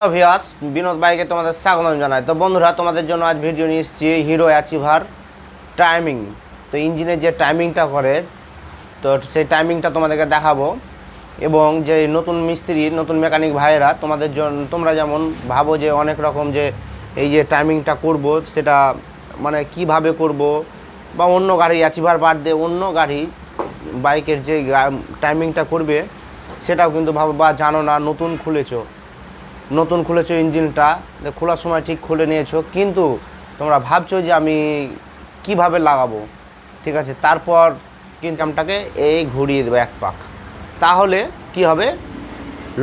Viewers Binod বাইকে তোমাদের স্বাগত জানাই। তো বন্ধুরা, তোমাদের জন্য আজ ভিডিও নিয়ে এসেছি হিরো অ্যাচিভার টাইমিং। তো ইঞ্জিনের যে টাইমিংটা করে, তো সেই টাইমিংটা তোমাদেরকে দেখাবো। এবং যে নতুন মিস্ত্রি, নতুন মেকানিক ভাইয়েরা তোমাদের জন্য, তোমরা যেমন ভাবো যে অনেক রকম যে এই যে টাইমিংটা করব, সেটা মানে কিভাবে করব, বা অন্য গাড়ি অ্যাচিভার বাদ দিয়ে অন্য গাড়ি বাইকের যে টাইমিংটা করবে সেটাও কিন্তু ভাবো বা জানো না। নতুন খুলেছো ইঞ্জিনটা, খোলার সময় ঠিক খুলে নিয়েছো, কিন্তু তোমরা ভাবছো যে আমি কিভাবে লাগাবো, ঠিক আছে। তারপর ইনকামটাকে এই ঘুরিয়ে দেবে এক পাক, তাহলে কি হবে,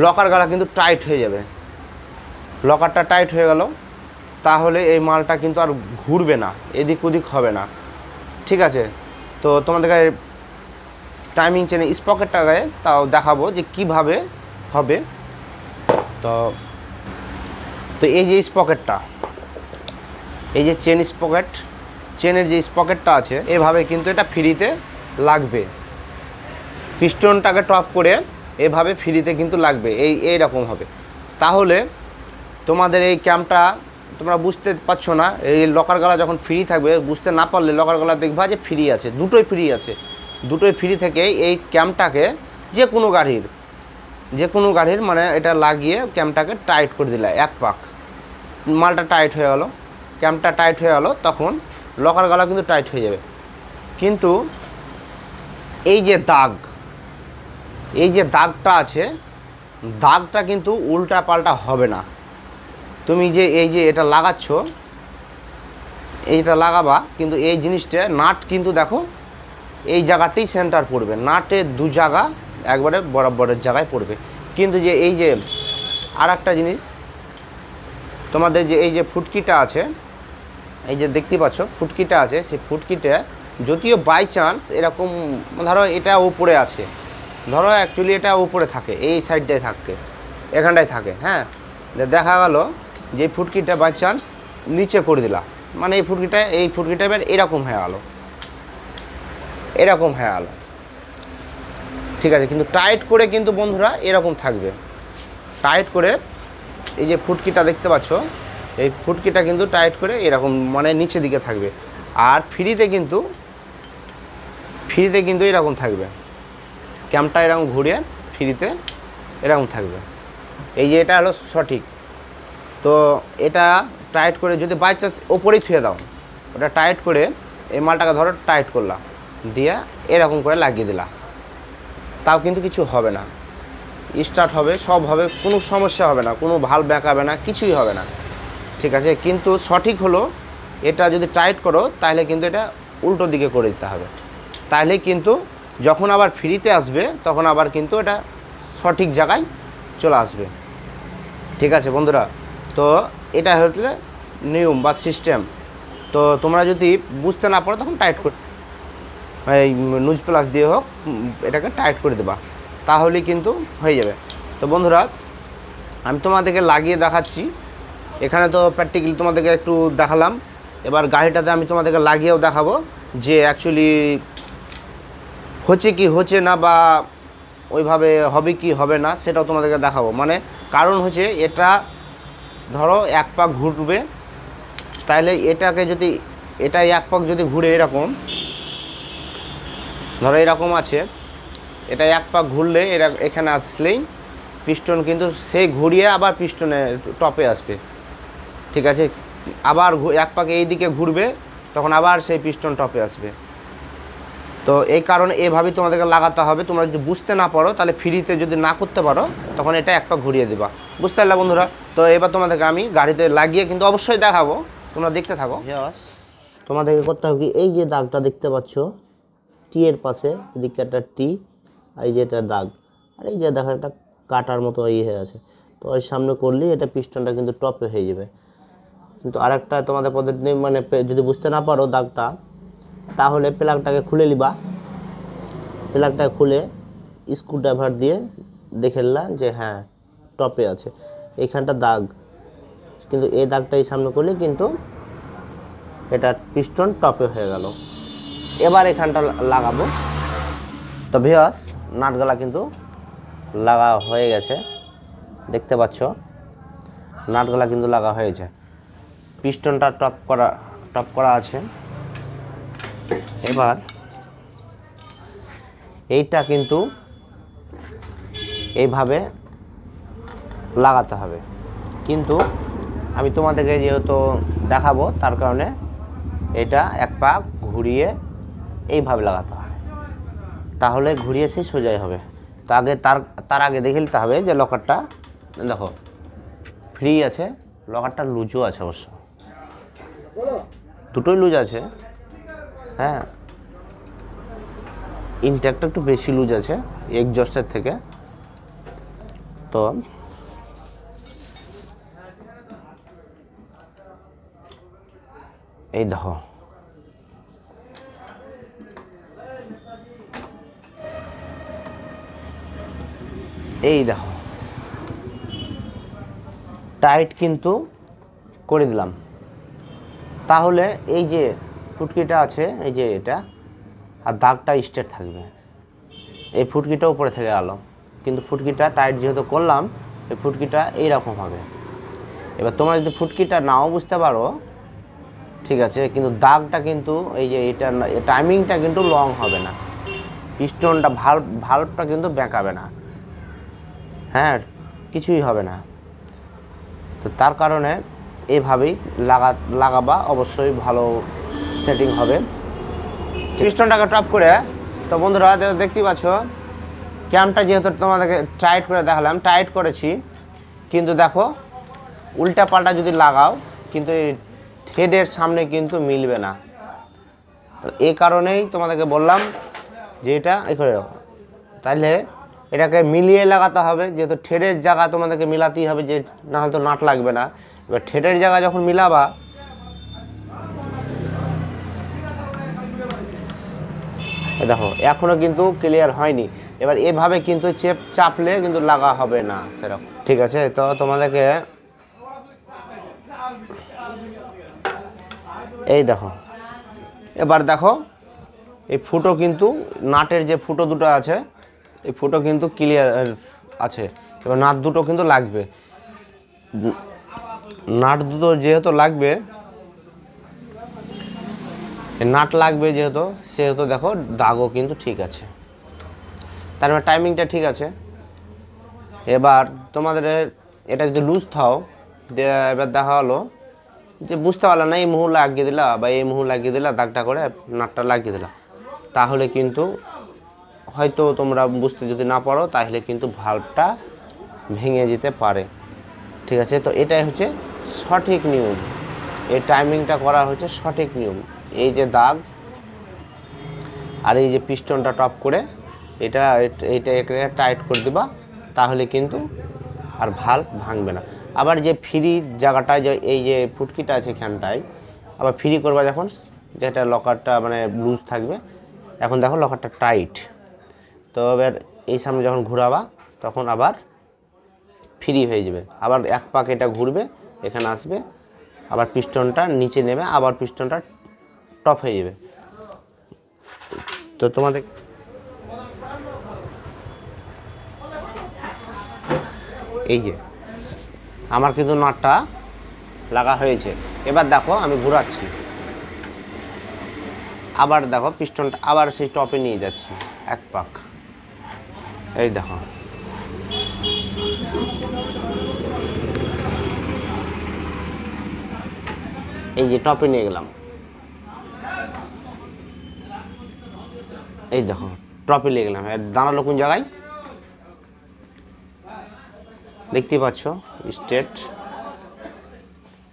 লকার গালা কিন্তু টাইট হয়ে যাবে। লকারটা টাইট হয়ে গেল, তাহলে এই মালটা কিন্তু আর ঘুরবে না, এদিক ওদিক হবে না, ঠিক আছে। তো তোমাদেরকে টাইমিং চেনে স্পকেটটাকে তাও দেখাবো যে কিভাবে হবে। তো এই যে স্পকেটটা, এই যে চেনের যে স্পকেটটা আছে, এভাবে কিন্তু এটা ফ্রিতে লাগবে। পিস্টনটাকে টপ করে এভাবে ফ্রিতে কিন্তু লাগবে, এইরকম হবে। তাহলে তোমাদের এই ক্যাম্পটা তোমরা বুঝতে পারছো না। এই লকার গালা যখন ফ্রি থাকবে, বুঝতে না পারলে লকার গালা দেখবা যে ফ্রি আছে, দুটোই ফ্রি আছে। দুটোই ফ্রি থেকে এই ক্যাম্পটাকে যে কোনো গাড়ির মানে এটা লাগিয়ে ক্যাম্পটাকে টাইট করে দিলে এক পাক, মালটা টাইট হয়ে গেল, ক্যাম্পটা টাইট হয়ে গেল, তখন লকার গালা কিন্তু টাইট হয়ে যাবে। কিন্তু এই যে দাগটা আছে, দাগটা কিন্তু উল্টা পাল্টা হবে না। তুমি যে এই যে এটা লাগাচ্ছ, এইটা লাগাবা, কিন্তু এই জিনিসটা নাট কিন্তু দেখো এই জায়গাতেই সেন্টার পড়বে, নাটের দু জায়গা একবারে বরাবরের জায়গায় পড়বে। কিন্তু যে এই যে আর একটা জিনিস, তোমাদের যে এই যে ফুটকিটা আছে, এই যে দেখতে পাচ্ছ ফুটকিটা আছে, সেই ফুটকিটা যদিও বাই চান্স এরকম ধরো এটা উপরে আছে, ধরো অ্যাকচুয়ালি এটা উপরে থাকে, এই সাইডটায় থাকে, এখানটায় থাকে, হ্যাঁ, দেখা গেল যে ফুটকিটা বাই চান্স নিচে করে দিলা, মানে এই ফুটকিটা এবার এরকম হয়ে গেল, ঠিক আছে। কিন্তু টাইট করে কিন্তু বন্ধুরা এরকম থাকবে, টাইট করে এই যে ফুটকিটা দেখতে পাচ্ছ, এই ফুটকিটা কিন্তু টাইট করে এরকম মানে নিচের দিকে থাকবে। আর ফ্রিতে কিন্তু এরকম থাকবে, ক্যাম্পটা এরকম ঘুরিয়ে ফ্রিতে এরকম থাকবে। এই যে এটা হলো সঠিক। তো এটা টাইট করে যদি বাই চান্স ওপরেই থুয়ে দাও, ওটা টাইট করে এই মালটাকে ধরো টাইট করলা, দিয়ে এরকম করে লাগিয়ে দিলা, তাও কিন্তু কিছু হবে না, স্টার্ট হবে, সব হবে, কোনো সমস্যা হবে না, কোনো ভাল ব্যাকাবে না, কিছুই হবে না, ঠিক আছে। কিন্তু সঠিক হলো এটা যদি টাইট করো, তাহলে কিন্তু এটা উল্টো দিকে করে দিতে হবে, তাহলে কিন্তু যখন আবার ফ্রিতে আসবে তখন আবার কিন্তু এটা সঠিক জায়গায় চলে আসবে, ঠিক আছে বন্ধুরা। তো এটা হচ্ছে নিয়ম বা সিস্টেম। তো তোমরা যদি বুঝতে না পারো, তখন টাইট করে এই নুজ প্লাস দিয়ে হোক এটাকে টাইট করে দেবা, তাহলেই কিন্তু হয়ে যাবে। তো বন্ধুরা, আমি তোমাদেরকে লাগিয়ে দেখাচ্ছি। এখানে তো প্র্যাকটিক্যালি তোমাদেরকে একটু দেখালাম, এবার গাড়িটাতে আমি তোমাদেরকে লাগিয়েও দেখাবো যে অ্যাকচুয়ালি হচ্ছে না, বা ওইভাবে হবে কি হবে না, সেটাও তোমাদেরকে দেখাবো। মানে কারণ হচ্ছে এটা ধরো এক পাক ঘুরবে, তাহলে এটা এক পাক যদি ঘুরে এরকম, ধরো এরকম আছে, এটা এক পাক ঘুরলে এখানে আসলেই পিস্টন কিন্তু সেই ঘুরিয়ে আবার পিস্টনে টপে আসবে, ঠিক আছে। আবার এক পাকে এই দিকে ঘুরবে, তখন আবার সেই পিস্টন টপে আসবে। তো এই কারণে এভাবেই তোমাদেরকে লাগাতে হবে। তোমরা যদি বুঝতে না পারো, তাহলে ফ্রিতে যদি না করতে পারো, তখন এটা এক পাক ঘুরিয়ে দেবা, বুঝতে পারলে বন্ধুরা। তো এবার তোমাদেরকে আমি গাড়িতে লাগিয়ে কিন্তু অবশ্যই দেখাবো, তোমরা দেখতে থাকো। তোমাদেরকে করতে হবে কি, এই যে দাগটা দেখতে পাচ্ছ টি এর পাশে, এদিকে একটা টি, আর এই যে এটা দাগ, আর এই যে দেখো একটা কাটার মতো হয়ে আছে, তো ওই সামনে করলেই এটা পিস্টনটা কিন্তু টপে হয়ে যাবে। কিন্তু আরেকটা তোমাদের পদ্ধতি, মানে যদি বুঝতে না পারো দাগটা, তাহলে প্লাগটাকে খুলে নিবা, প্লাগটা খুলে স্ক্রুড্রাইভার দিয়ে দেখে নিলাম যে হ্যাঁ টপে আছে, এইখানটা দাগ, কিন্তু এই দাগটা এই সামনে করলে কিন্তু এটা পিস্টন টপে হয়ে গেল। এবার এখানটা লাগাবো। তো ভিউয়ার্স, নাটগালা কিন্তু লাগা হয়ে গেছে, দেখতে পাচ্ছ। নাটগুলা কিন্তু লাগা হয়েছে, পিস্টনটা টপ করা আছে। এবার এইটা কিন্তু এইভাবে লাগাতে হবে, কিন্তু আমি তোমাদেরকে যেহেতু দেখাবো তার কারণে এটা এক পা ঘুরিয়ে এইভাবে লাগাতে হবে, তাহলে ঘুরিয়ে সেই সোজাই হবে। তো আগে তার আগে দেখে নিতে হবে যে লকারটা দেখো ফ্রি আছে, লকারটা লুজও আছে, অবশ্য দুটোই লুজ আছে। হ্যাঁ, ইনটেকটা একটু বেশি লুজ আছে এক্সজস্টের থেকে। তো এই দেখো টাইট কিন্তু করে দিলাম, তাহলে এই যে ফুটকিটা আছে, এই যে এটা আর দাগটা স্ট্রেট থাকবে, এই ফুটকিটা উপরে থেকে গেল, কিন্তু ফুটকিটা টাইট যেহেতু করলাম এই ফুটকিটা এইরকম হবে। এবার তোমরা যদি ফুটকিটা নাও বুঝতে পারো ঠিক আছে, কিন্তু দাগটা কিন্তু এই যে এটা টাইমিংটা কিন্তু লং হবে না, পিস্টনটা ভালভটা কিন্তু বেঁকাবে না, হ্যাঁ কিছুই হবে না। তো তার কারণে এইভাবেই লাগাবা, অবশ্যই ভালো সেটিং হবে। পিস্টনটাকে টপ করে, তো বন্ধুরা দেখতেই পাচ্ছ ক্যামটা যেহেতু তোমাদেরকে টাইট করে দেখালাম, টাইট করেছি, কিন্তু দেখো উল্টা পাল্টা যদি লাগাও কিন্তু এই থ্রেডের সামনে কিন্তু মিলবে না। তো এই কারণেই তোমাদেরকে বললাম যে এটা এই করে, তাহলে এটাকে মিলিয়ে লাগাতে হবে, যেহেতু থ্রেডের জায়গা তোমাদেরকে মিলাতেই হবে, যে না হলে তো নাট লাগবে না। এবার থ্রেডের জায়গা যখন মিলাবা, দেখো এখনও কিন্তু ক্লিয়ার হয়নি, এবার এভাবে কিন্তু চাপলে কিন্তু লাগা হবে না সেরকম, ঠিক আছে। তো তোমাদেরকে এই দেখো, এবার দেখো এই ফুটো কিন্তু নাটের যে ফুটো দুটো আছে এই ফুটো কিন্তু ক্লিয়ার আছে, এবার নাট দুটো কিন্তু লাগবে, নাট দুটো যেহেতু লাগবে, নাট লাগবে যেহেতু, সেহেতু দেখো দাগও কিন্তু ঠিক আছে, তার মানে টাইমিংটা ঠিক আছে। এবার তোমাদের এটা যদি লুজ থাও, এবার দেখা হলো যে বুঝতে পারলাম না, এই মুহূর্তে লাগিয়ে দিলা বা এই মুহূর্তে লাগিয়ে দিলা, দাগটা করে নাটটা লাগিয়ে দিলা, তাহলে কিন্তু হয়তো তোমরা বুঝতে যদি না পারো তাহলে কিন্তু ভালভটা ভেঙে যেতে পারে, ঠিক আছে। তো এটাই হচ্ছে সঠিক নিয়ম, এই টাইমিংটা করা হচ্ছে সঠিক নিয়ম। এই যে দাগ আর এই যে পিস্টনটা টপ করে এটা টাইট করে দিবা, তাহলে কিন্তু আর ভালভ ভাঙবে না। আবার যে ফ্রি জায়গাটায় যে এই যে ফুটকিটা আছে এখানটায় আবার ফ্রি করবা যখন, যেটা লকারটা মানে লুজ থাকবে, এখন দেখো লকারটা টাইট, তো এবার এই সামনে যখন ঘোরাবা তখন আবার ফ্রি হয়ে যাবে, আবার এক পাক এটা ঘুরবে, এখানে আসবে, আবার পিস্টনটা নিচে নেবে, আবার পিস্টনটা টপ হয়ে যাবে। তো তোমাদের এই যে আমার কিন্তু নাটটা লাগা হয়েছে, এবার দেখো আমি ঘোরাচ্ছি, আবার দেখো পিস্টনটা আবার সেই টপে নিয়ে যাচ্ছি এক পাক, এই দেখো এই যে টপে নিয়ে গেলাম, এই দেখো টপে নিয়ে গেলাম, দাঁড়ালো কোন জায়গায় দেখতেই পাচ্ছ, স্ট্রেট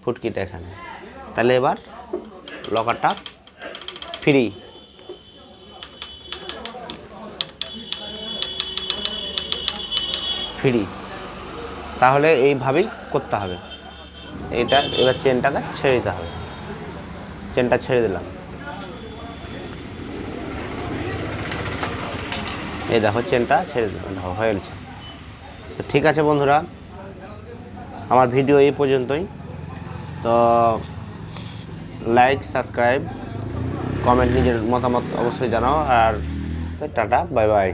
ফুটকিটা এখানে, তাহলে এবার লকারটা ফ্রি, তাহলে এইভাবেই করতে হবে। এইটা এবার চেনটাকে ছেড়ে দিতে হবে, চেনটা ছেড়ে দিলাম, এই দেখো চেনটা ছেড়ে দিলাম, দেখো হয়ে গেছে। তো ঠিক আছে বন্ধুরা, আমার ভিডিও এই পর্যন্তই। তো লাইক, সাবস্ক্রাইব, কমেন্ট, নিজের মতামত অবশ্যই জানাও, আর টাটা, বাই বাই।